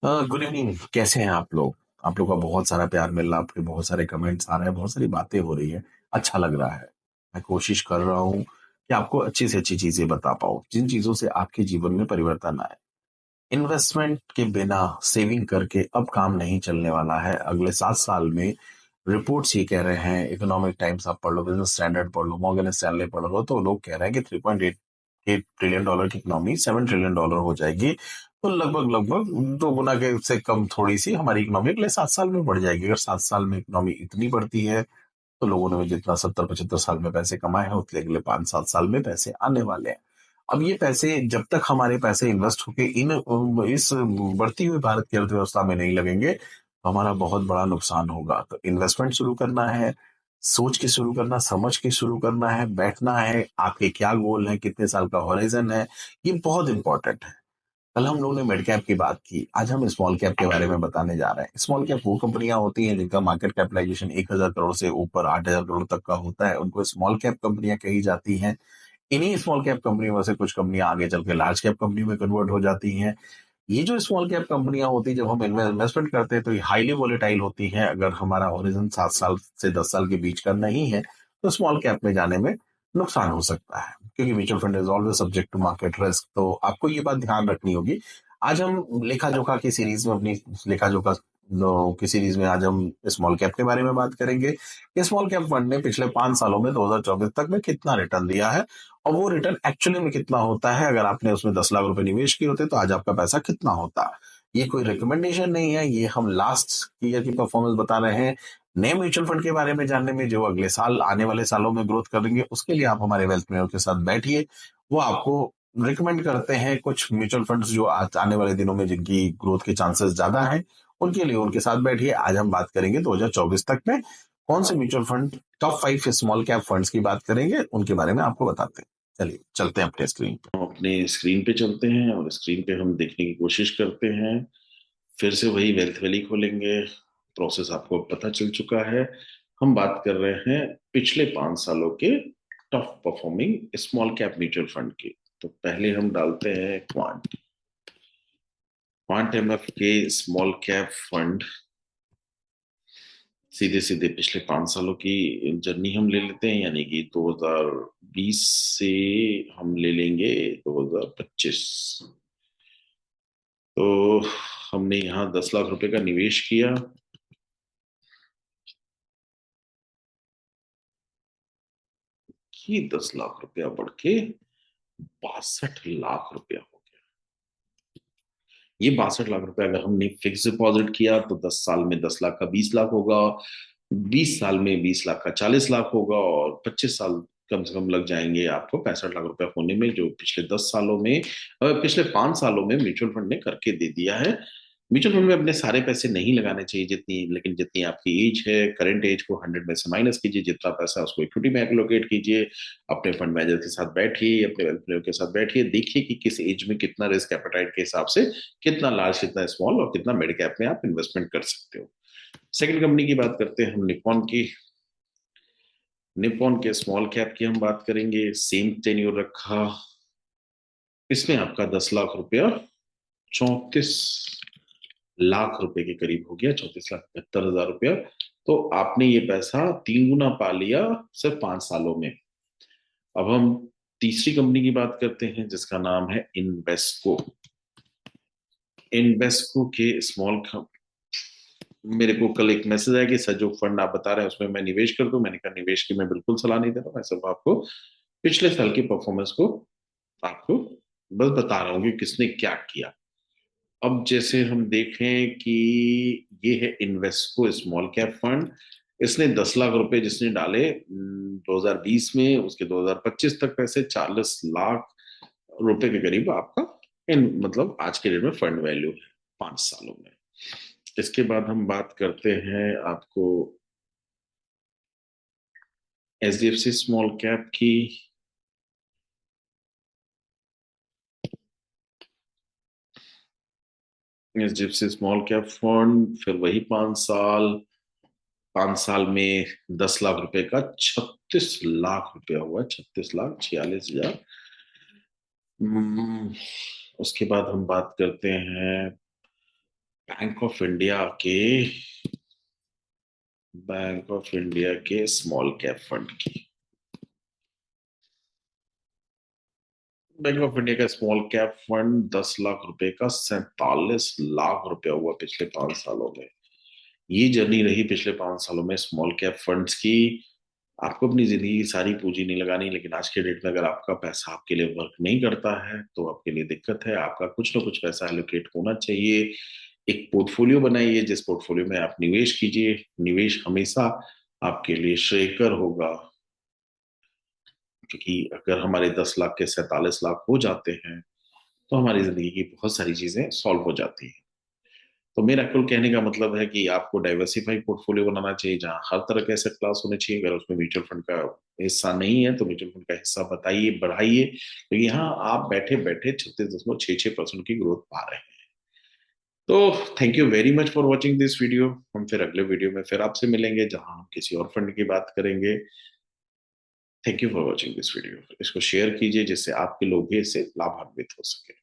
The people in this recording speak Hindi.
Good evening. कैसे हैं आप लोग? आप लोग का बहुत सारा प्यार मिल रहा है, आपके बहुत सारे कमेंट्स आ रहे हैं, बहुत सारी बातें हो रही है। अच्छा लग रहा है। मैं कोशिश कर रहा हूँ कि आपको अच्छी से अच्छी चीजें बता पाऊँ, जिन चीजों से आपके जीवन में परिवर्तन आए। इन्वेस्टमेंट के बिना सेविंग करके अब काम नहीं चलने वाला है अगले 7 साल में। रिपोर्ट्स ये कह रहे हैं, इकोनॉमिक टाइम्स आप पढ़ लो, बिजनेस स्टैंडर्ड पढ़ लो, मॉर्गन स्टैनले पढ़ लो, तो लोग कह रहे हैं कि 3.8 ट्रिलियन डॉलर की इकोनॉमी $7 ट्रिलियन हो जाएगी। तो लगभग लगभग 2 गुना के से कम थोड़ी सी हमारी इकोनॉमी अगले 7 साल में बढ़ जाएगी। अगर 7 साल में इकोनॉमी इतनी बढ़ती है तो लोगों ने जितना 70-75 साल में पैसे कमाए हैं उतने अगले 5-7 साल में पैसे आने वाले हैं। अब ये पैसे जब तक हमारे पैसे इन्वेस्ट होके इस बढ़ती हुई भारत की अर्थव्यवस्था में नहीं लगेंगे तो हमारा बहुत बड़ा नुकसान होगा। तो इन्वेस्टमेंट शुरू करना है, सोच के शुरू करना, समझ के शुरू करना है, बैठना है, आपके क्या गोल है, कितने साल का हॉरिजन है, ये बहुत इंपॉर्टेंट है। कल हम लोगों ने मिड कैप की बात की, आज हम स्मॉल कैप के बारे में बताने जा रहे हैं। स्मॉल कैप वो कंपनियां होती हैं जिनका मार्केट कैपिटलाइजेशन 1,000 करोड़ से ऊपर 8,000 करोड़ तक का होता है, उनको स्मॉल कैप कंपनियां कही जाती हैं। इन्हीं स्मॉल कैप कंपनियों में से कुछ कंपनियां आगे चल के लार्ज कैप कंपनी में कन्वर्ट हो जाती हैं। ये जो स्मॉल कैप कंपनियां होती हैं, जब हम इन्वेस्टमेंट करते हैं तो ये हाईली वोलेटाइल होती हैं। अगर हमारा हॉरिजन 7 साल से 10 साल के बीच का नहीं है तो स्मॉल कैप में जाने में नुकसान हो सकता है, क्योंकि mutual fund is always subject to market risk. तो आपको ये बात ध्यान रखनी होगी। आज हम लेखा जोखा की सीरीज में अपनी लेखा जोखा की सीरीज में आज हम स्मॉल कैप के बारे में बात करेंगे। स्मॉल कैप फंड ने पिछले 5 सालों में 2024 तक में कितना रिटर्न दिया है, और वो रिटर्न एक्चुअली में कितना होता है। अगर आपने उसमें 10 लाख रुपए निवेश किए होते तो आज आपका पैसा कितना होता। ये कोई रिकमेंडेशन नहीं है, ये हम लास्ट ईयर की परफॉर्मेंस बता रहे हैं। नए म्यूचुअल फंड के बारे में जानने में, जो अगले साल आने वाले सालों में ग्रोथ करेंगे, उसके लिए आप हमारे वेल्थ मेयर के साथ बैठिए। वो आपको रिकमेंड करते हैं कुछ म्यूचुअल फंड्स जो आने वाले दिनों में जिनकी ग्रोथ के चांसेस ज्यादा हैं, उनके लिए उनके साथ बैठिए। आज हम बात करेंगे 2024 तक में कौन से mutual fund, top 5 small cap funds की बात करेंगे, उनके बारे में आपको बताते हैं। चलिए चलते हैं अपने स्क्रीन पे। हम अपने स्क्रीन पे चलते हैं और स्क्रीन पे हम देखने की कोशिश करते हैं। फिर से वही वेल्थ वैली खोलेंगे। प्रोसेस आपको पता चल चुका है। हम बात कर रहे हैं पिछले 5 सालों के top performing small cap mutual fund की। तो पहले हम डालते हैं क्वांट क्वांट एमएफ के स्मॉल कैप फंड। सीधे सीधे पिछले 5 सालों की जर्नी हम ले लेते हैं, यानी कि 2020 से हम ले लेंगे 2025। तो हमने यहाँ 10 लाख रुपए का निवेश किया। ये 10 लाख रुपया बढ़ के 62 लाख रुपया हो गया। ये 62 लाख रुपया अगर हमने फिक्स डिपॉजिट किया तो 10 साल में 10 लाख का 20 लाख होगा। 20 साल में 20 लाख का 40 लाख होगा, और 25 साल कम से कम लग जाएंगे आपको 65 लाख रुपया होने में, जो पिछले 10 सालों में पिछले 5 सालों में म्यूचुअल फंड ने करके दे दिया है। म्यूचुअल फंड में अपने सारे पैसे नहीं लगाने चाहिए, लेकिन जितनी आपकी एज है, करंट एज को 100 में से माइनस कीजिए, जितना पैसा उसको इक्विटी में एलोकेट कीजिए। अपने फंड मैनेजर के साथ बैठिए, अपने वेल्थ मैनेजर के साथ बैठिए, देखिए कि किस एज में कितना रिस्क एपेटाइट के हिसाब से कितना लार्ज, कितना स्मॉल और कितना मिड कैप में आप इन्वेस्टमेंट कर सकते हो। सेकंड कंपनी की बात करते हैं हम, निप्पॉन की। निप्पॉन के स्मॉल कैप की हम बात करेंगे। सेम टेन्योर रखा। इसमें आपका 10 लाख रुपया 34 लाख रुपए के करीब हो गया, 34,72,000 रुपया। तो आपने ये पैसा 3 गुना पा लिया सिर्फ 5 सालों में। अब हम तीसरी कंपनी की बात करते हैं जिसका नाम है इन्वेस्को। इन्वेस्को के स्मॉल, मेरे को कल एक मैसेज आया कि सर जो फंड आप बता रहे हैं उसमें मैं निवेश कर दूं। मैंने कहा निवेश की मैं बिल्कुल सलाह नहीं दे रहा हूं, मैं सिर्फ आपको पिछले साल की परफॉर्मेंस को आपको बस बता रहा हूँ कि किसने क्या किया। अब जैसे हम देखें कि ये है इन्वेस्को स्मॉल कैप फंड। इसने 10 लाख रुपए जिसने डाले 2020 में, उसके 2025 तक पैसे 40 लाख रुपए के करीब आपका इन मतलब आज के डेट में फंड वैल्यू है 5 सालों में। इसके बाद हम बात करते हैं आपको एचडीएफसी स्मॉल कैप की। एचडीएफसी स्मॉल कैप फंड, फिर वही 5 साल। 5 साल में 10 लाख रुपए का 36 लाख रुपया हुआ, 36,46,46,000। उसके बाद हम बात करते हैं बैंक ऑफ इंडिया के बैंक ऑफ इंडिया के स्मॉल कैप फंड की। बैंक ऑफ इंडिया का स्मॉल कैप फंड 10 लाख रुपए का 47 लाख रुपया हुआ पिछले 5 सालों में। ये जर्नी रही पिछले 5 सालों में स्मॉल कैप फंड्स की। आपको अपनी जिंदगी की सारी पूंजी नहीं लगानी, लेकिन आज के डेट में अगर आपका पैसा आपके लिए वर्क नहीं करता है तो आपके लिए दिक्कत है। आपका कुछ ना कुछ पैसा एलोकेट होना चाहिए। एक पोर्टफोलियो बनाइए जिस पोर्टफोलियो में आप निवेश कीजिए। निवेश हमेशा आपके लिए श्रेयकर होगा, क्योंकि अगर हमारे 10 लाख के 47 लाख हो जाते हैं तो हमारी जिंदगी की बहुत सारी चीजें सॉल्व हो जाती हैं। तो मेरा कुल कहने का मतलब है कि आपको डाइवर्सिफाई पोर्टफोलियो बनाना चाहिए जहां हर तरह के एसेट क्लास होने चाहिए। अगर उसमें म्यूचुअल फंड का हिस्सा नहीं है तो म्यूचुअल फंड का हिस्सा बताइए, बढ़ाइए, क्योंकि यहाँ आप बैठे बैठे 36.66% की ग्रोथ पा रहे हैं। तो thank you very much for watching this video. हम फिर अगले वीडियो में फिर आपसे मिलेंगे जहां हम किसी और फंड की बात करेंगे। Thank you for watching this video. इसको शेयर कीजिए जिससे आपके लोग भी इससे लाभान्वित हो सके।